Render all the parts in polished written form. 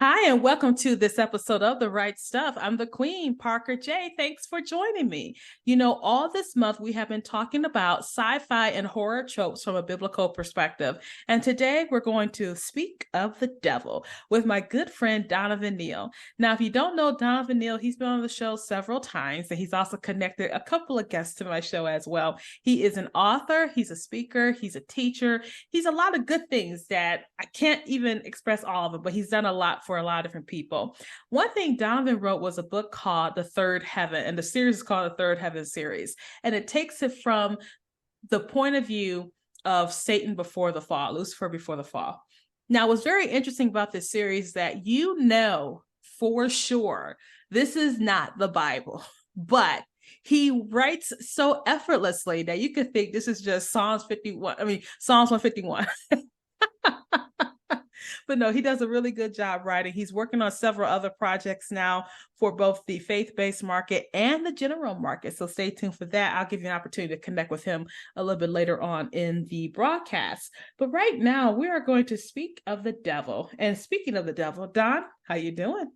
Hi, and welcome to this episode of The Right Stuff. I'm the Queen, Parker J. Thanks for joining me. All this month we have been talking about sci-fi and horror tropes from a biblical perspective. And today we're going to speak of the devil with my good friend, Donovan Neal. Now, if you don't know Donovan Neal, he's been on the show several times, and he's also connected a couple of guests to my show as well. He is an author, he's a speaker, he's a teacher. He's a lot of good things that I can't even express all of them, but he's done a lot for a lot of different people. One thing Donovan wrote was a book called The Third Heaven, and the series is called The Third Heaven series. And it takes it from the point of view of Satan before the fall, Lucifer before the fall. Now, what's very interesting about this series that for sure this is not the Bible, but he writes so effortlessly that you could think this is just Psalms 151. But no, he does a really good job writing. He's working on several other projects now for both the faith-based market and the general market. So stay tuned for that. I'll give you an opportunity to connect with him a little bit later on in the broadcast. But right now, we are going to speak of the devil. And speaking of the devil, Don, how you doing?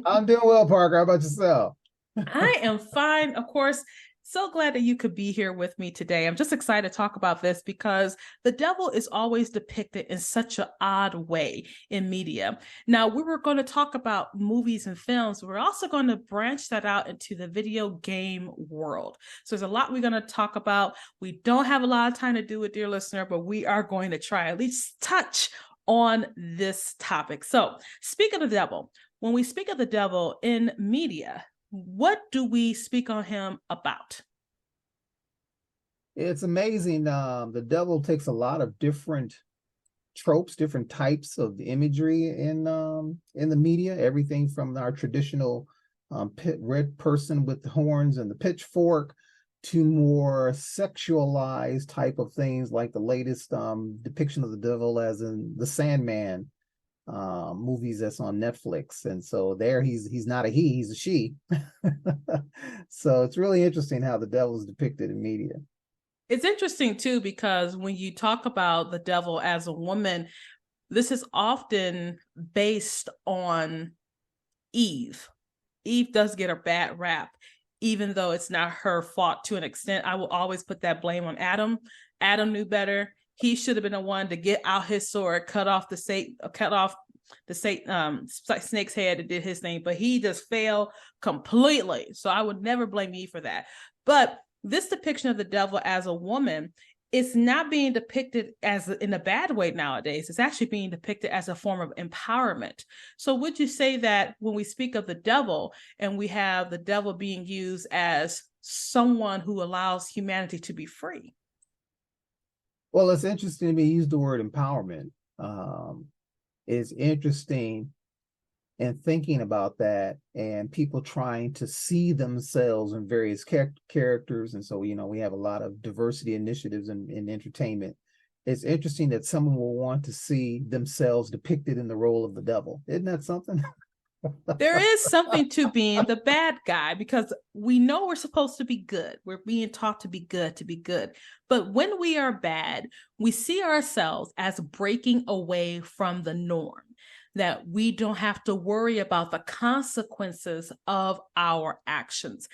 I'm doing well, Parker. How about yourself? I am fine. Of course, so glad that you could be here with me today. I'm just excited to talk about this because the devil is always depicted in such an odd way in media. Now, we were going to talk about movies and films. We're also going to branch that out into the video game world. So there's a lot we're going to talk about. We don't have a lot of time to do it, dear listener, but we are going to try at least touch on this topic. So speaking of the devil, when we speak of the devil in media, what do we speak on him about? It's amazing. The devil takes a lot of different tropes, different types of imagery in the media. Everything from our traditional red person with the horns and the pitchfork to more sexualized type of things, like the latest depiction of the devil as in the Sandman movies that's on Netflix. And so there he's not a he's a she. So it's really interesting how the devil is depicted in media. It's interesting too, because when you talk about the devil as a woman, this is often based on Eve. Eve does get a bad rap, even though it's not her fault to an extent. I will always put that blame on Adam. Adam knew better. He should have been the one to get out his sword, cut off the snake's head and did his thing, but he just failed completely. So I would never blame Eve for that. But this depiction of the devil as a woman, it's not being depicted as in a bad way nowadays. It's actually being depicted as a form of empowerment. So would you say that when we speak of the devil and we have the devil being used as someone who allows humanity to be free? Well, it's interesting to me. You use the word empowerment. It's interesting and thinking about that, and people trying to see themselves in various characters. And so, we have a lot of diversity initiatives in entertainment. It's interesting that someone will want to see themselves depicted in the role of the devil. Isn't that something? There is something to being the bad guy, because we know we're supposed to be good. We're being taught to be good, to be good. But when we are bad, we see ourselves as breaking away from the norm, that we don't have to worry about the consequences of our actions.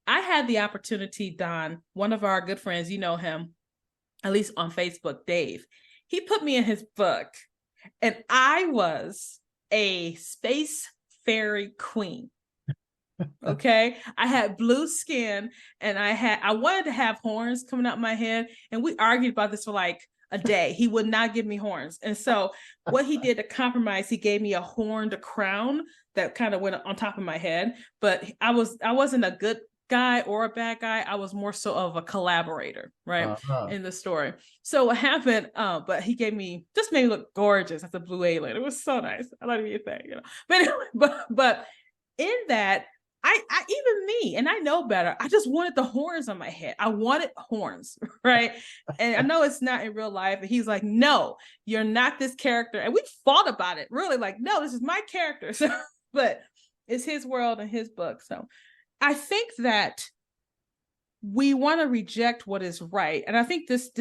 I had the opportunity, Don, one of our good friends, you know him, at least on Facebook, Dave, he put me in his book, and I was a space fairy queen. Okay. I had blue skin, and I wanted to have horns coming out my head. And we argued about this for like a day. He would not give me horns. And so what he did to compromise, he gave me a horned crown that kind of went on top of my head. But I wasn't a good guy or a bad guy. I was more so of a collaborator, right? In the story. So what happened, but he made me look gorgeous as a blue alien. It was so nice. I love you thing, But anyway, but in that, I even me, and I know better, I just wanted the horns on my head. I wanted horns, right? And I know it's not in real life. And he's like, no, you're not this character. And we fought about it, really, like, no, this is my character. So, but it's his world and his book. So I think that we want to reject what is right. And I think this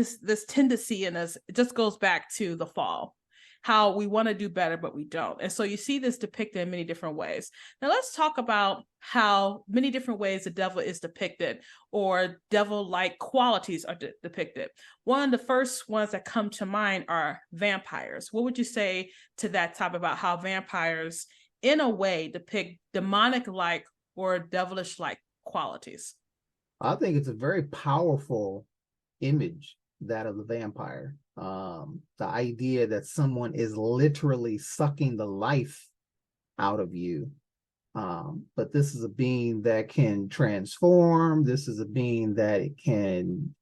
tendency in us, it just goes back to the fall. how we want to do better, but we don't. And so you see this depicted in many different ways. Now let's talk about how many different ways the devil is depicted, or devil-like qualities are depicted. One of the first ones that come to mind are vampires. What would you say to that topic about how vampires, in a way, depict demonic-like or devilish-like qualities? I think it's a very powerful image, that of the vampire. The idea that someone is literally sucking the life out of you. But this is a being that can transform. This is a being that it can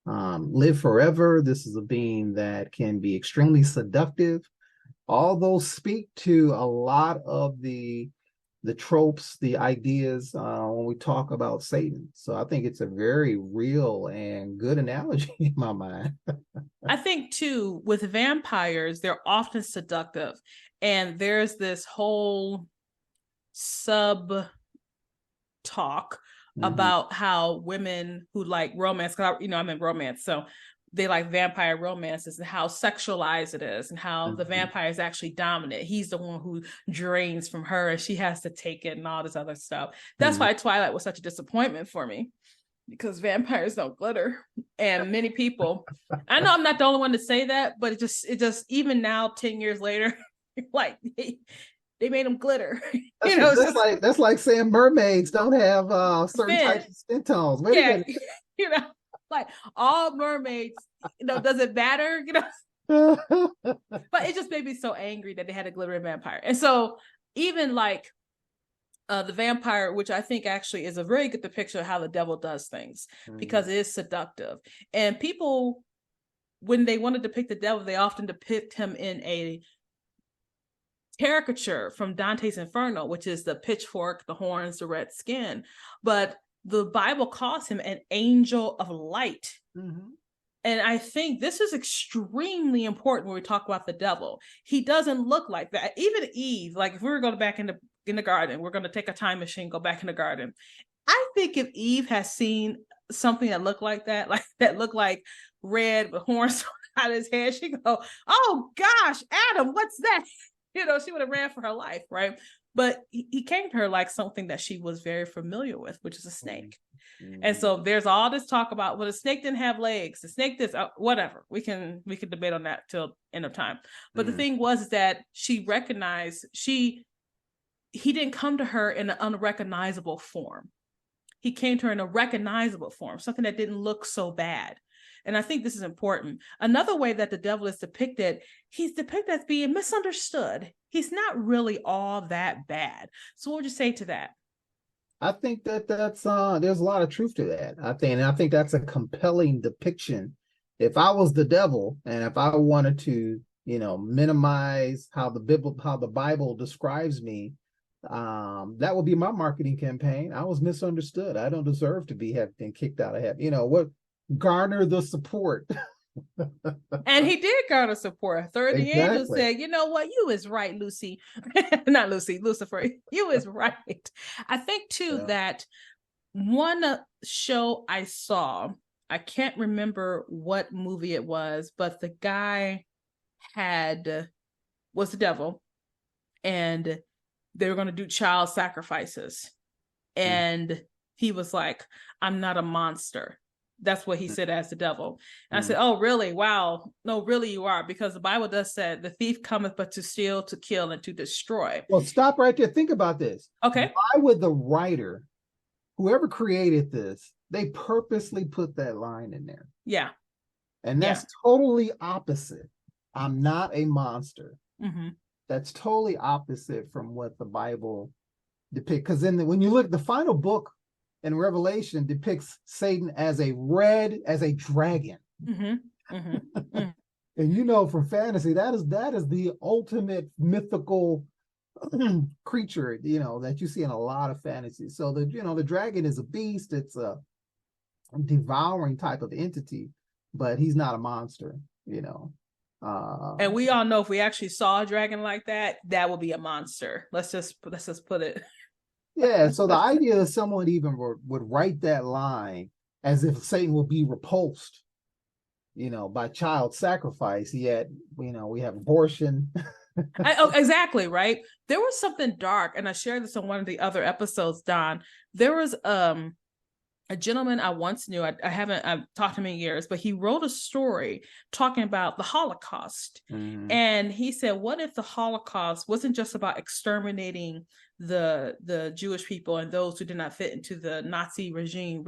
live forever. This is a being that can be extremely seductive. All those speak to a lot of the tropes, the ideas when we talk about Satan. So I think it's a very real and good analogy in my mind. I think too, with vampires, they're often seductive, and there's this whole sub talk about how women who like romance, because I'm in romance, so they like vampire romances, and how sexualized it is, and how the vampire is actually dominant. He's the one who drains from her, and she has to take it, and all this other stuff. That's why Twilight was such a disappointment for me, because vampires don't glitter. And many people, I know I'm not the only one to say that, but it just even now, 10 years later, like they made them glitter. That's like saying mermaids don't have certain types of skin tones. Wait a minute. Like all mermaids, does it matter? But it just made me so angry that they had a glittering vampire. And so even like the vampire, which I think actually is a very good depiction of how the devil does things, because it is seductive. And people, when they want to depict the devil, they often depict him in a caricature from Dante's Inferno, which is the pitchfork, the horns, the red skin. But the Bible calls him an angel of light. And I think this is extremely important when we talk about the devil. He doesn't look like that. Even Eve, like if we were going back in the garden, we're going to take a time machine, go back in the garden. I think if Eve has seen something that looked like that looked like red with horns out of his head, she'd go, "Oh gosh, Adam, what's that?" She would have ran for her life, right? But he came to her like something that she was very familiar with, which is a snake. And so there's all this talk about, well, the snake didn't have legs, the snake this, whatever. We can debate on that till end of time. But the thing was that she recognized he didn't come to her in an unrecognizable form. He came to her in a recognizable form, something that didn't look so bad. And I think this is important. Another way that the devil is depicted, he's depicted as being misunderstood. He's not really all that bad. So what would you say to that? I think that's there's a lot of truth to that. I think that's a compelling depiction. If I was the devil, and if I wanted to, minimize how the Bible describes me, that would be my marketing campaign. I was misunderstood. I don't deserve to have been kicked out of heaven. What garner the support. And he did garner support. Third, the angel said, "You know what? You is right, Lucy." Not Lucy, Lucifer. You is right. I think too that one show I saw, I can't remember what movie it was, but the guy was the devil, and they were going to do child sacrifices, and he was like, "I'm not a monster." That's what he said as the devil. And I said, "Oh, really? Wow. No, really you are, because the Bible does say the thief cometh but to steal, to kill, and to destroy." Well, stop right there. Think about this. Okay. Why would the writer, whoever created this, they purposely put that line in there? Yeah. And that's totally opposite. I'm not a monster. That's totally opposite from what the Bible depicts. Because when you look, the final book in Revelation depicts Satan as a dragon. And from fantasy, that is the ultimate mythical creature, that you see in a lot of fantasy. So the dragon is a beast. It's a devouring type of entity, but he's not a monster, and we all know if we actually saw a dragon like that, that would be a monster. Let's just put it. Yeah, so the idea that someone even would write that line as if Satan would be repulsed by child sacrifice, yet, we have abortion. Exactly, right. There was something dark, and I shared this on one of the other episodes, Don. There was a gentleman I once knew. I've talked to him in years, but he wrote a story talking about the Holocaust. Mm-hmm. And he said, what if the Holocaust wasn't just about exterminating the Jewish people and those who did not fit into the Nazi regime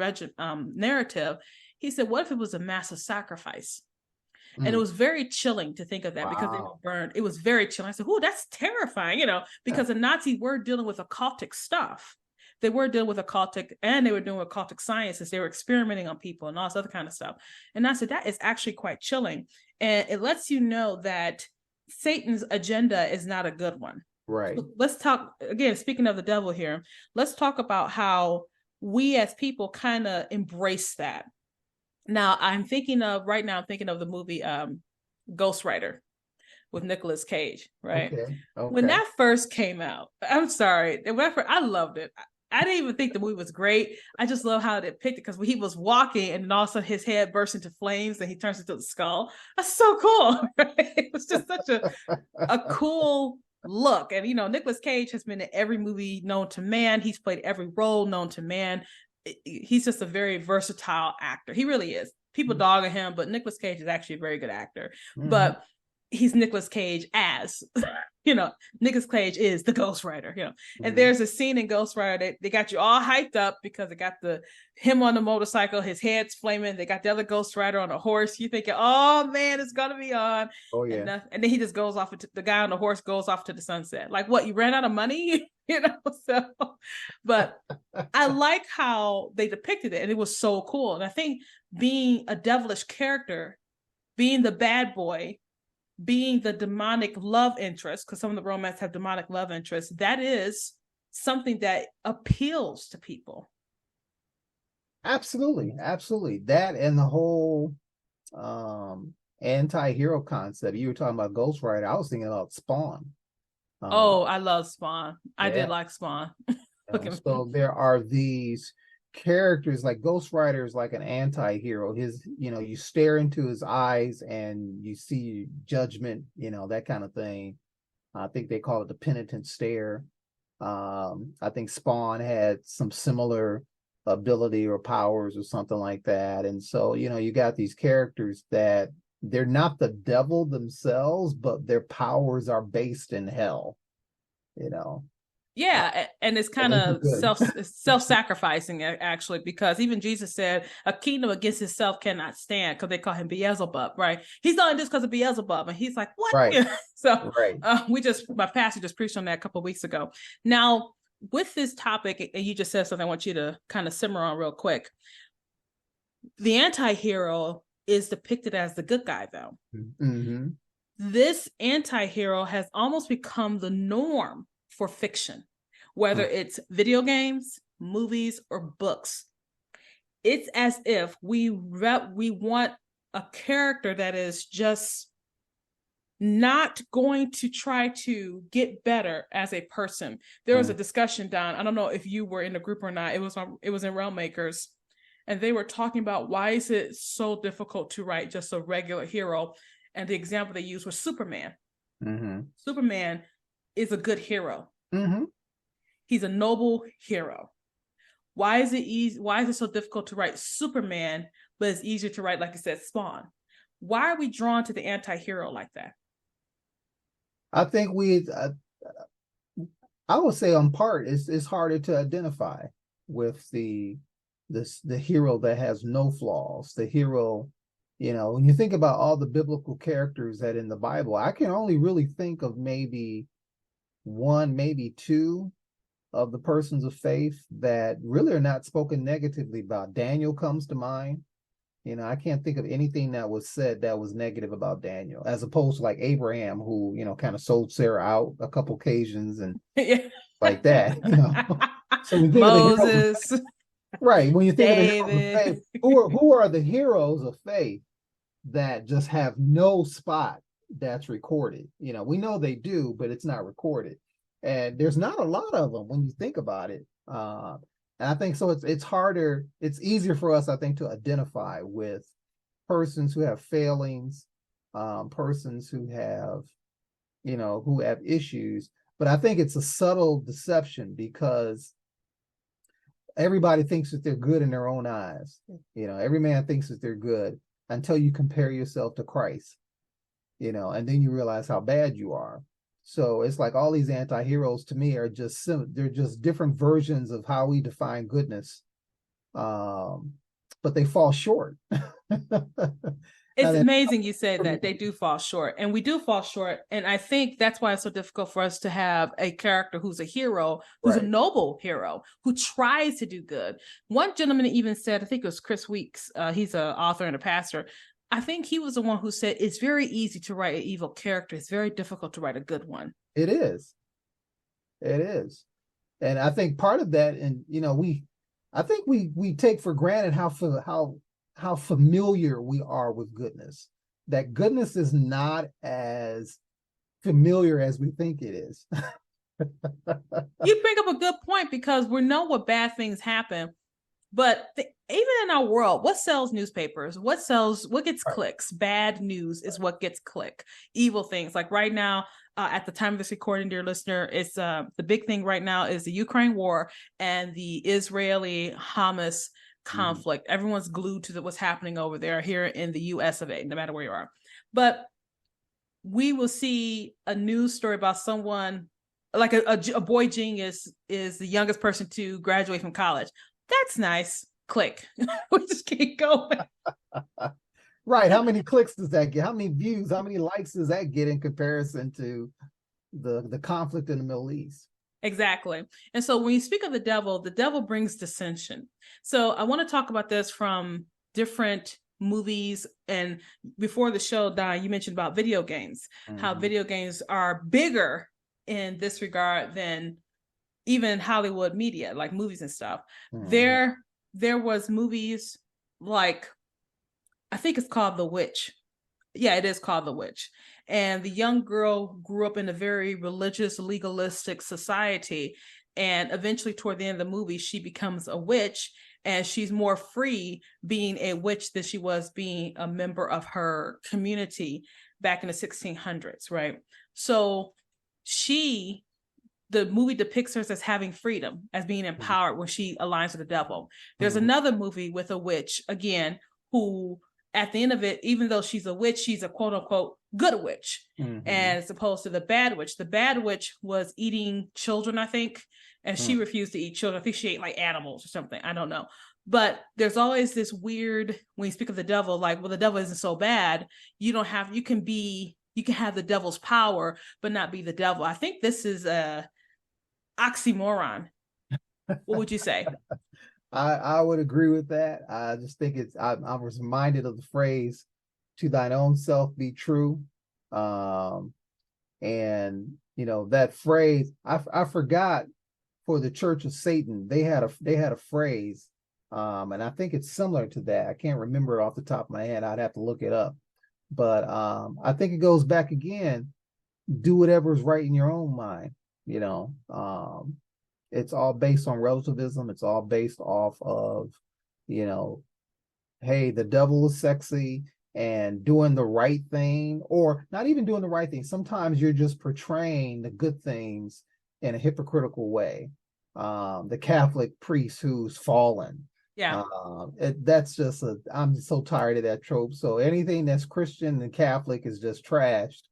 narrative? He said, what if it was a massive sacrifice? And it was very chilling to think of that, because they were burned. It was very chilling. I said, oh, that's terrifying, because the Nazis were dealing with occultic stuff. They were dealing with occultic, and they were doing occultic sciences. They were experimenting on people and all this other kind of stuff. And I said, that is actually quite chilling. And it lets you know that Satan's agenda is not a good one. Right. So let's talk, again, speaking of the devil here, let's talk about how we as people kind of embrace that. Now, I'm thinking of the movie Ghost Rider with Nicolas Cage, right? Okay. When that first came out, I'm sorry, I loved it. I didn't even think the movie was great. I just love how it depicted, because when he was walking and then all of a sudden his head bursts into flames and he turns into the skull. That's so cool, right? It was just such a cool look. And, Nicolas Cage has been in every movie known to man. He's played every role known to man. He's just a very versatile actor. He really is. People dog on him, but Nicolas Cage is actually a very good actor. Mm-hmm. But he's Nicolas Cage as, Nicolas Cage is the Ghost Rider, Mm-hmm. And there's a scene in Ghost Rider they got you all hyped up, because they got him on the motorcycle, his head's flaming. They got the other Ghost Rider on a horse. You thinking, oh man, it's gonna be on. Oh yeah. And then he just goes off. The guy on the horse goes off to the sunset. Like, what? You ran out of money? So, but I like how they depicted it, and it was so cool. And I think being a devilish character, being the bad boy, being the demonic love interest, because some of the romance have demonic love interests, that is something that appeals to people. Absolutely. That and the whole anti-hero concept. You were talking about Ghost Rider. I was thinking about Spawn. I love Spawn. I did like Spawn. So there are these characters, like Ghost Rider is like an anti-hero. You stare into his eyes and you see judgment, that kind of thing. I think they call it the penitent stare. I think Spawn had some similar ability or powers or something like that. And so, you got these characters that they're not the devil themselves, but their powers are based in hell, Yeah, and it's kind of self-sacrificing, actually, because even Jesus said a kingdom against itself cannot stand, because they call him Beelzebub, right? He's not this because of Beelzebub, and he's like, what? Right. So my pastor just preached on that a couple of weeks ago. Now, with this topic, and you just said something I want you to kind of simmer on real quick. The anti-hero is depicted as the good guy, though. Mm-hmm. This anti-hero has almost become the norm for fiction, whether it's video games, movies, or books. It's as if we want a character that is just not going to try to get better as a person. There was a discussion, Don. I don't know if you were in the group or not. It was in Realm Makers, and they were talking about why is it so difficult to write just a regular hero. And the example they used was Superman. Mm-hmm. Superman is a good hero. Mm-hmm. He's a noble hero. Why is it easy? Why is it so difficult to write Superman, but it's easier to write, like you said, Spawn? Why are we drawn to the anti-hero like that? I think I would say on part it's harder to identify with the hero that has no flaws. The hero, when you think about all the biblical characters that in the Bible, I can only really think of maybe one, maybe two of the persons of faith that really are not spoken negatively about. Daniel comes to mind. I can't think of anything that was said that was negative about Daniel, as opposed to like Abraham, who, kind of sold Sarah out a couple occasions and like that. So when you think Moses, of right? When you think David. Of the heroes of faith, who are the heroes of faith that just have no spot that's recorded? We know they do, but it's not recorded, and there's not a lot of them when you think about it. And I think so. It's harder. It's easier for us, I think, to identify with persons who have failings, persons who have, who have issues. But I think it's a subtle deception because everybody thinks that they're good in their own eyes. Every man thinks that they're good until you compare yourself to Christ, and then you realize how bad you are. So it's like all these anti-heroes to me are they're just different versions of how we define goodness. But they fall short. It's amazing you said that. They do fall short, and we do fall short. And I think that's why it's so difficult for us to have a character who's a hero, who's a noble hero, who tries to do good. One gentleman even said, I think it was Chris Weeks, he's an author and a pastor. I think he was the one who said, it's very easy to write an evil character. It's very difficult to write a good one. It is. It is. And I think part of that, and, I think we take for granted how familiar we are with goodness, that goodness is not as familiar as we think it is. You bring up a good point, because we know what bad things happen, but even in our world, what sells newspapers? What gets clicks? Bad news is what gets click. Evil things, like right now, at the time of this recording, dear listener, it's the big thing right now is the Ukraine war and the Israeli-Hamas conflict. Everyone's glued to what's happening over there here in the US of A, no matter where you are. But we will see a news story about someone, like a boy genius is the youngest person to graduate from college. That's nice. Click. We just keep going. Right. How many clicks does that get? How many views? How many likes does that get in comparison to the conflict in the Middle East? Exactly. And so when you speak of the devil brings dissension. So I want to talk about this from different movies. And before the show, Don, you mentioned about video games, how video games are bigger in this regard than even Hollywood media, like movies and stuff. There was movies like, I think it's called The Witch. Yeah, it is called The Witch. And the young girl grew up in a very religious, legalistic society. And eventually, toward the end of the movie, she becomes a witch, and she's more free being a witch than she was being a member of her community back in the 1600s, right? So the movie depicts her as having freedom, as being empowered when she aligns with the devil. There's another movie with a witch, again, who at the end of it, even though she's a witch, she's a quote unquote good witch, as opposed to the bad witch. The bad witch was eating children, I think, and she refused to eat children. I think she ate like animals or something. I don't know. But there's always this weird, when you speak of the devil, like, well, the devil isn't so bad. You can have the devil's power, but not be the devil. I think this is a oxymoron. What would you say? I would agree with that. I just think I was reminded of the phrase, to thine own self be true. And that phrase, I forgot, for the Church of Satan, they had a phrase, and I think it's similar to that. I can't remember it off the top of my head. I'd have to look it up. But I think it goes back again, do whatever is right in your own mind. It's all based on relativism. It's all based off of, hey, the devil is sexy, and doing the right thing, or not even doing the right thing. Sometimes you're just portraying the good things in a hypocritical way. The Catholic priest who's fallen. Yeah. I'm so tired of that trope. So anything that's Christian and Catholic is just trashed.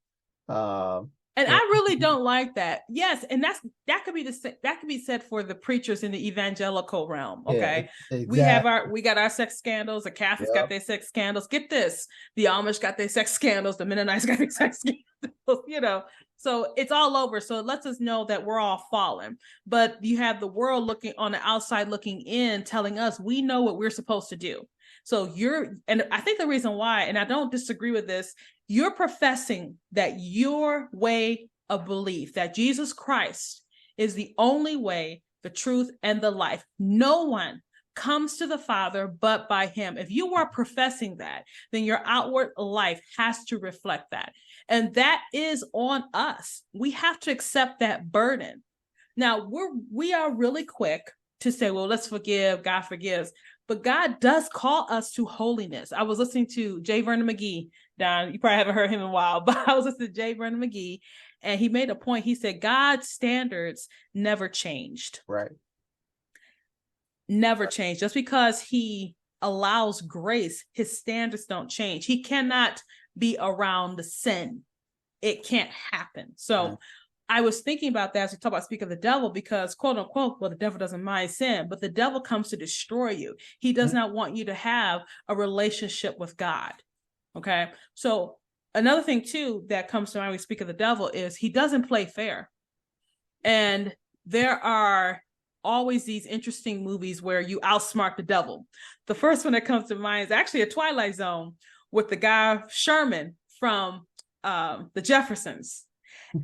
And I really don't like that. Yes, and that could be said for the preachers in the evangelical realm. Okay, yeah, exactly. we got our sex scandals. The Catholics got their sex scandals. Get this: the Amish got their sex scandals. The Mennonites got their sex scandals. So it's all over. So it lets us know that we're all fallen. But you have the world looking on the outside, looking in, telling us we know what we're supposed to do. So and I think the reason why, and I don't disagree with this, you're professing that your way of belief, that Jesus Christ is the only way, the truth, and the life. No one comes to the Father but by him. If you are professing that, then your outward life has to reflect that. And that is on us. We have to accept that burden. Now, we are really quick to say, well, let's forgive, God forgives. but God does call us to holiness. I was listening to J. Vernon McGee. Don, you probably haven't heard him in a while, but I was listening to J. Vernon McGee, and he made a point. He said God's standards never changed. Right. Never changed. Just because he allows grace, his standards don't change. He cannot be around the sin. It can't happen. So I was thinking about that as we talk about speak of the devil, because quote unquote, well, the devil doesn't mind sin, but the devil comes to destroy you. He does not want you to have a relationship with God. Okay. So another thing too that comes to mind when we speak of the devil is he doesn't play fair. And there are always these interesting movies where you outsmart the devil. The first one that comes to mind is actually a Twilight Zone with the guy Sherman from the Jeffersons.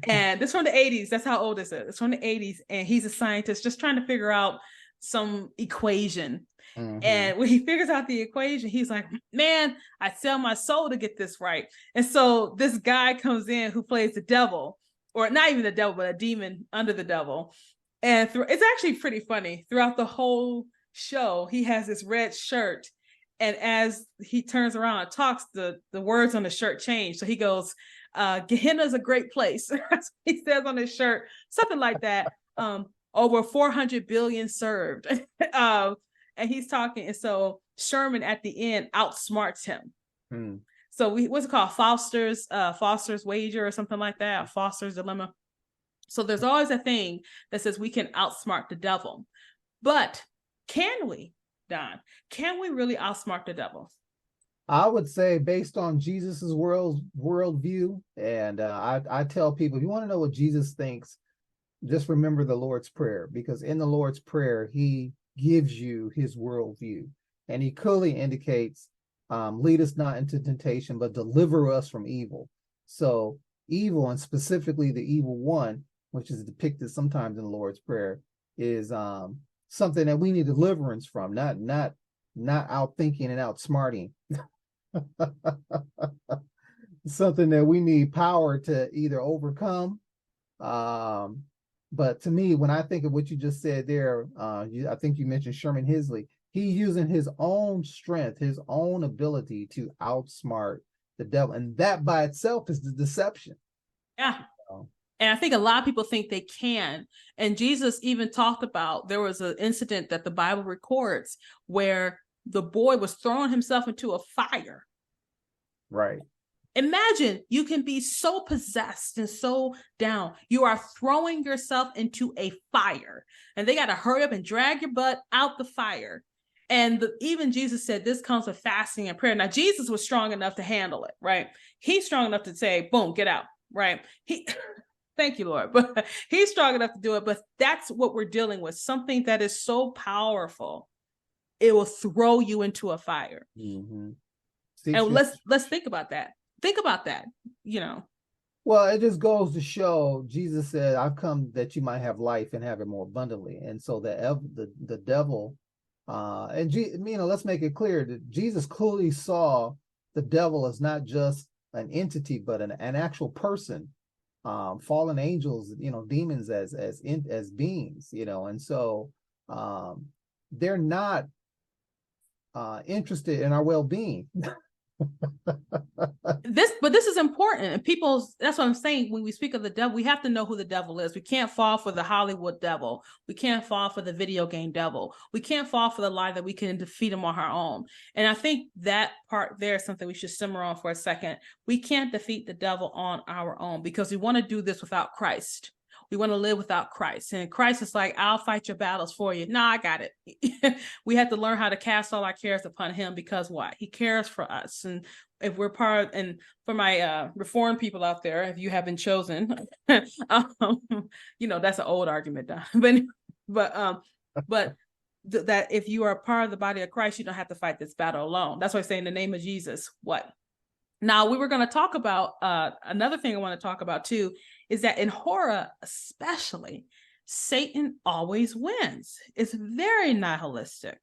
And this is from the 80s. That's how old this is. It's from the 80s. And he's a scientist just trying to figure out some equation. And when he figures out the equation, he's like, man, I sell my soul to get this right. And so this guy comes in who plays the devil, or not even the devil, but a demon under the devil. And it's actually pretty funny. Throughout the whole show, he has this red shirt. And as he turns around and talks, the words on the shirt change. So he goes, Gehenna is a great place. He says on his shirt, something like that. Over 400 billion served. And he's talking. And so Sherman at the end outsmarts him. So what's it called? Foster's wager or something like that. Foster's dilemma. So there's always a thing that says we can outsmart the devil. But can we, Don? Can we really outsmart the devil? I would say based on Jesus's worldview, and I tell people, if you want to know what Jesus thinks, just remember the Lord's Prayer, because in the Lord's Prayer, he gives you his worldview. And he clearly indicates, lead us not into temptation, but deliver us from evil. So evil, and specifically the evil one, which is depicted sometimes in the Lord's Prayer, is something that we need deliverance from, not outthinking and outsmarting. Something that we need power to either overcome. But to me, when I think of what you just said there, I think you mentioned Sherman Hisley. He's using his own strength, his own ability to outsmart the devil. And that by itself is the deception. Yeah. And I think a lot of people think they can. And Jesus even talked about, there was an incident that the Bible records where the boy was throwing himself into a fire. Right. Imagine you can be so possessed and so down. You are throwing yourself into a fire, and they got to hurry up and drag your butt out the fire. And even Jesus said this comes with fasting and prayer. Now, Jesus was strong enough to handle it, right? He's strong enough to say, boom, get out, right? Thank you, Lord. But he's strong enough to do it. But that's what we're dealing with. Something that is so powerful, it will throw you into a fire. And let's think about that. Think about that, Well, it just goes to show, Jesus said, I've come that you might have life and have it more abundantly. And so the devil, let's make it clear that Jesus clearly saw the devil as not just an entity, but an actual person. Fallen angels, demons as beings, and so they're not interested in our well-being. This is important, and that's what I'm saying. When we speak of the devil, we have to know who the devil is. We can't fall for the Hollywood devil. We can't fall for the video game devil. We can't fall for the lie that we can defeat him on our own. And I think that part there is something we should simmer on for a second. We can't defeat the devil on our own because we want to do this without Christ. We want to live without Christ. And Christ is like, I'll fight your battles for you. No, I got it. We have to learn how to cast all our cares upon him, because what? He cares for us. And if we're and for my reformed people out there, if you have been chosen, that's an old argument, Don. But that if you are a part of the body of Christ, you don't have to fight this battle alone. That's why I say in the name of Jesus, what? Now, we were going to talk about another thing I want to talk about too, is that in horror, especially, Satan always wins. It's very nihilistic.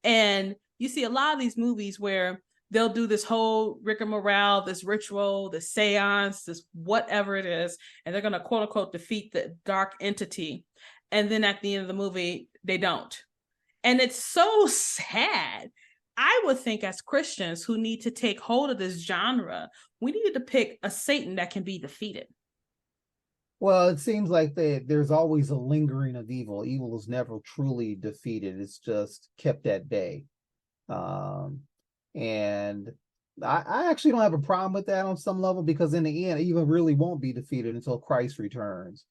And you see a lot of these movies where they'll do this whole rigmarole, this ritual, this seance, this whatever it is, and they're going to quote unquote defeat the dark entity. And then at the end of the movie, they don't. And it's so sad. I would think as Christians who need to take hold of this genre, we need to pick a Satan that can be defeated. Well, it seems like there's always a lingering of evil. Evil is never truly defeated. It's just kept at bay. Um, and I actually don't have a problem with that on some level, because in the end, evil really won't be defeated until Christ returns.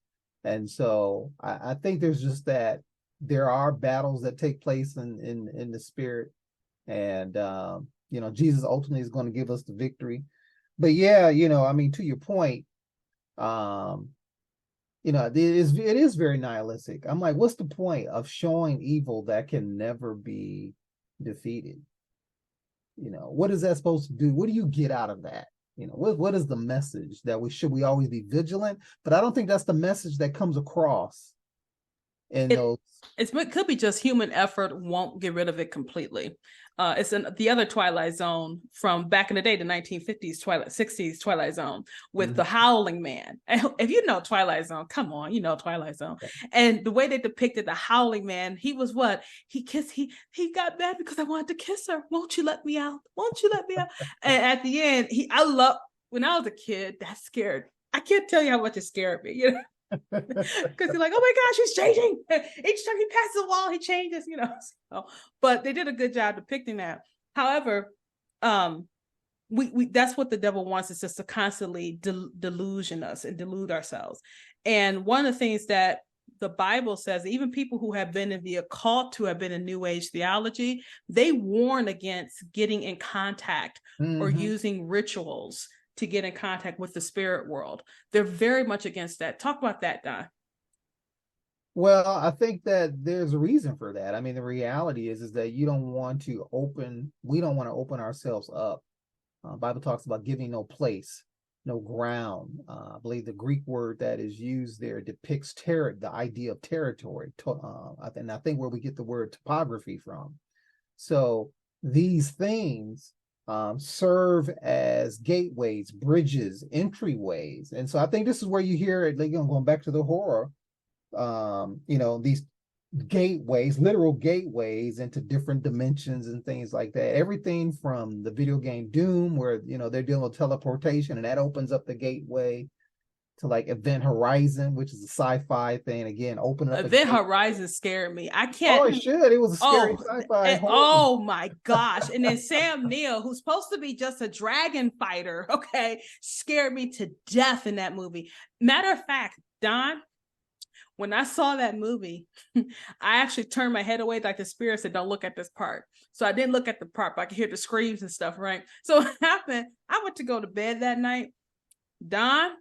And so I think there's just that there are battles that take place in the spirit. And Jesus ultimately is going to give us the victory. But yeah, I mean, to your point, it is very nihilistic. I'm like, what's the point of showing evil that can never be defeated? What is that supposed to do? What do you get out of that? What is the message that we always be vigilant? But I don't think that's the message that comes across in those. It could be just human effort won't get rid of it completely. It's in the other Twilight Zone from back in the day, the 1950s, 60s Twilight Zone with the Howling Man. And if you know Twilight Zone, come on, you know Twilight Zone. And the way they depicted the Howling Man, he was what? He got mad because I wanted to kiss her. Won't you let me out? Won't you let me out? And at the end, when I was a kid, that scared. I can't tell you how much it scared me, because you're like, oh my gosh, he's changing. Each time he passes the wall, he changes, So, but they did a good job depicting that. However, we that's what the devil wants, is just to constantly delusion us and delude ourselves. And one of the things that the Bible says, even people who have been in the occult, who have been in New Age theology, they warn against getting in contact or using rituals to get in contact with the spirit world. They're very much against that. Talk about that, Don. Well, I think that there's a reason for that. I mean, the reality is that we don't want to open ourselves up. Bible talks about giving no place, no ground. I believe the Greek word that is used there depicts the idea of territory. And I think where we get the word topography from. So these things serve as gateways, bridges, entryways. And so I think this is where you hear it, going back to the horror, these gateways, literal gateways into different dimensions and things like that. Everything from the video game Doom, where, they're dealing with teleportation, and that opens up the gateway, to like Event Horizon, which is a sci-fi thing. Again, open up. Event Horizon scared me. I can't. Oh, it should. It was a scary sci-fi. Oh my gosh! And then Sam Neill, who's supposed to be just a dragon fighter, scared me to death in that movie. Matter of fact, Don, when I saw that movie, I actually turned my head away, like the spirit said, "Don't look at this part." So I didn't look at the part, but I could hear the screams and stuff, right? So what happened? I went to go to bed that night. Don,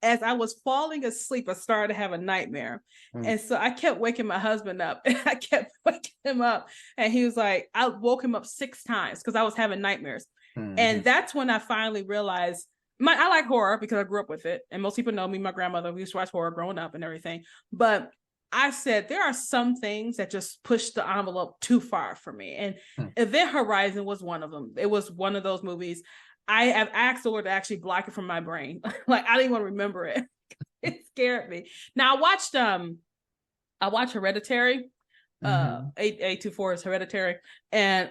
as I was falling asleep, I started to have a nightmare. And so I kept waking my husband up, and I kept waking him up. And he was like, I woke him up 6 times because I was having nightmares. And that's when I finally realized, I like horror because I grew up with it. And most people know me, my grandmother, we used to watch horror growing up and everything. But I said, there are some things that just push the envelope too far for me. And Event Horizon was one of them. It was one of those movies. I have asked the Lord to actually block it from my brain. Like, I didn't want to remember it. It scared me. Now I watched Hereditary. 824 is Hereditary. And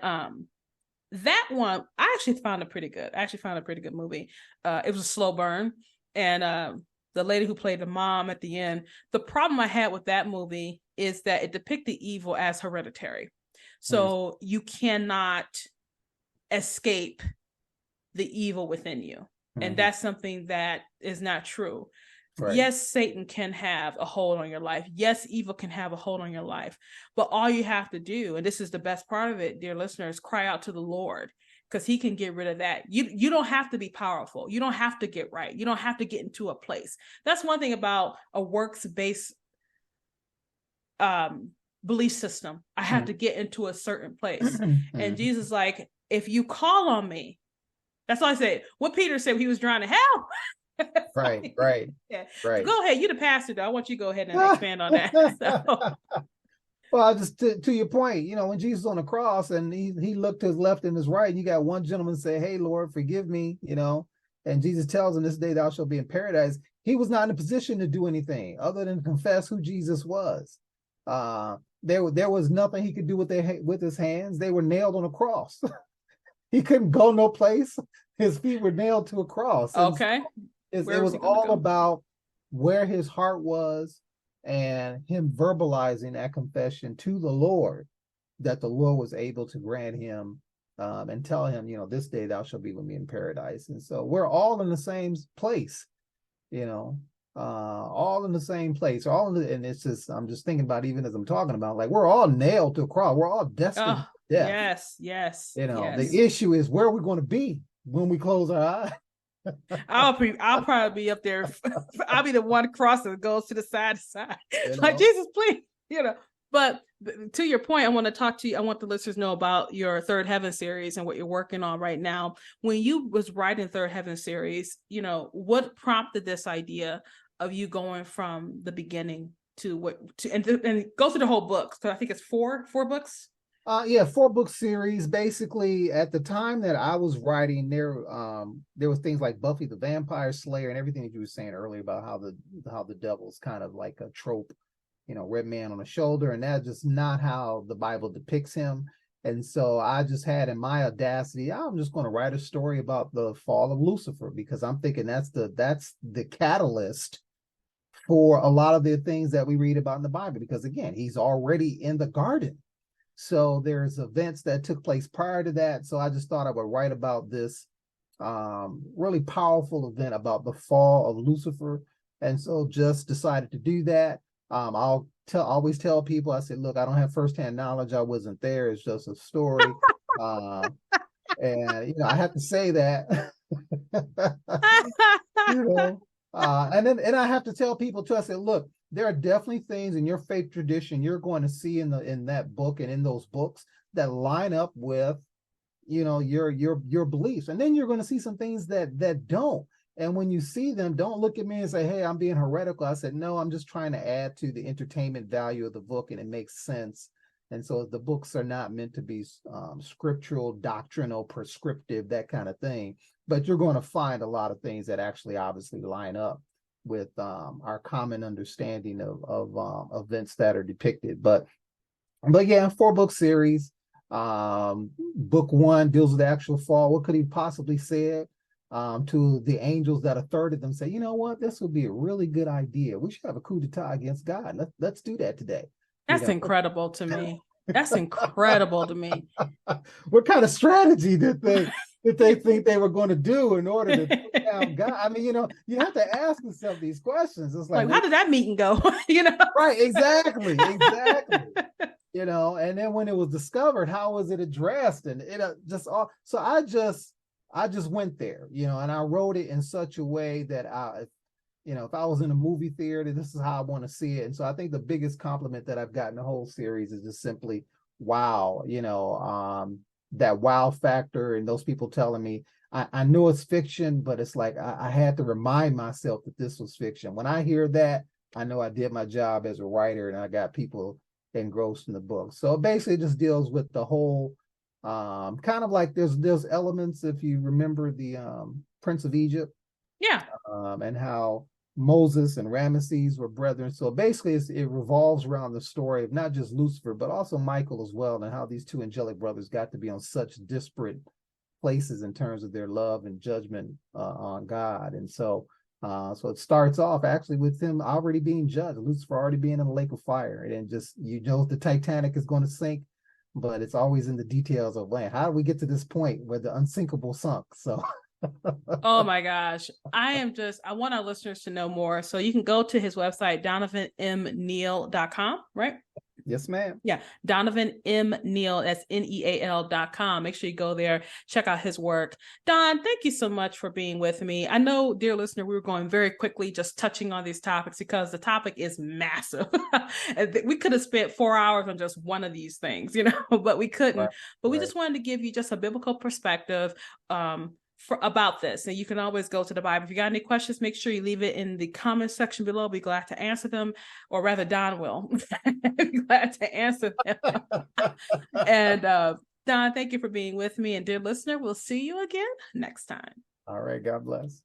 that one, I actually found it pretty good. I actually found a pretty good movie. It was a slow burn. And the lady who played the mom at the end, the problem I had with that movie is that it depicted evil as hereditary. So you cannot escape the evil within you. And that's something that is not true. Right. Yes, Satan can have a hold on your life. Yes, evil can have a hold on your life. But all you have to do, and this is the best part of it, dear listeners, cry out to the Lord, because he can get rid of that. You don't have to be powerful. You don't have to get right. You don't have to get into a place. That's one thing about a works-based belief system. I have to get into a certain place. And Jesus, like, if you call on me, that's all I said. What Peter said when he was drowning, help. Right. Yeah. Right. Go ahead. You're the pastor, though. I want you to go ahead and expand on that. So. Well, just to your point, when Jesus on the cross and he looked to his left and his right, and you got one gentleman say, "Hey, Lord, forgive me," and Jesus tells him, "This day thou shalt be in paradise." He was not in a position to do anything other than confess who Jesus was. There was nothing he could do with his hands. They were nailed on a cross. He couldn't go no place. His feet were nailed to a cross. And Okay. it Where was was he going to all go? about where his heart was and him verbalizing that confession to the Lord, that the Lord was able to grant him and tell him, this day thou shalt be with me in paradise. And so we're all in the same place, all in the same place, and it's just, I'm just thinking about, even as I'm talking about, like, we're all nailed to a cross. We're all destined Oh, to death. yes, yes, yes. The issue is where we're going to be when we close our eyes. I'll probably be up there. I'll be the one crossing that goes to the side to side. Like, Jesus, please, But to your point, I want to talk to you. I want the listeners to know about your Third Heaven series and what you're working on right now. When you was writing Third Heaven series, what prompted this idea of you going from the beginning to and go through the whole book? So I think it's four books. 4-book series. Basically, at the time that I was writing, there was things like Buffy the Vampire Slayer and everything that you were saying earlier about how the devil's kind of like a trope, red man on a shoulder, and that's just not how the Bible depicts him. And so I just had in my audacity, I'm just going to write a story about the fall of Lucifer, because I'm thinking that's the catalyst for a lot of the things that we read about in the Bible, because again, he's already in the garden. So there's events that took place prior to that. So I just thought I would write about this really powerful event about the fall of Lucifer. And so just decided to do that. I'll always tell people, I said, look, I don't have firsthand knowledge. I wasn't there. It's just a story. And I have to say that. And I have to tell people too, I said, look, there are definitely things in your faith tradition you're going to see in that book and in those books that line up with, your beliefs. And then you're going to see some things that don't. And when you see them, don't look at me and say, hey, I'm being heretical. I said, no, I'm just trying to add to the entertainment value of the book, and it makes sense. And so the books are not meant to be scriptural, doctrinal, prescriptive, that kind of thing. But you're going to find a lot of things that actually obviously line up with our common understanding of events that are depicted. But yeah, 4-book series. Book 1 deals with the actual fall. What could he possibly say to the angels that a third of them say, you know what, this would be a really good idea. We should have a coup d'etat against God. Let's do that today. That's incredible to me. That's incredible to me. What kind of strategy did they think they were going to do in order to take down God? I mean, you have to ask yourself these questions. It's like how did that meeting go? Right, exactly. And then when it was discovered, how was it addressed? And it just all. So I just went there, and I wrote it in such a way that if I was in a movie theater, this is how I want to see it. And so I think the biggest compliment that I've gotten the whole series is just simply, wow, that wow factor, and those people telling me, I know it's fiction, but it's like I had to remind myself that this was fiction. When I hear that, I know I did my job as a writer, and I got people engrossed in the book. So basically it just deals with the whole kind of like there's elements, if you remember the Prince of Egypt. Yeah. And how Moses and Ramesses were brethren. So basically it revolves around the story of not just Lucifer, but also Michael as well, and how these two angelic brothers got to be on such disparate places in terms of their love and judgment on God. And so it starts off actually with him already being judged, Lucifer already being in the lake of fire. And just, the Titanic is going to sink, but it's always in the details of land. How do we get to this point where the unsinkable sunk? So oh my gosh. I want our listeners to know more. So you can go to his website, donovanmneal.com, right? Yes, ma'am. Yeah. Donovan M. Neal, that's NEAL.com. Make sure you go there, check out his work. Don, thank you so much for being with me. I know, dear listener, we were going very quickly, just touching on these topics because the topic is massive. We could have spent 4 hours on just one of these things, but we couldn't. Right. But we just wanted to give you just a biblical perspective about this. And you can always go to the Bible. If you got any questions, make sure you leave it in the comment section below. I'll be glad to answer them, or rather Don will be glad to answer them. And Don, thank you for being with me. And dear listener, we'll see you again next time. All right. God bless.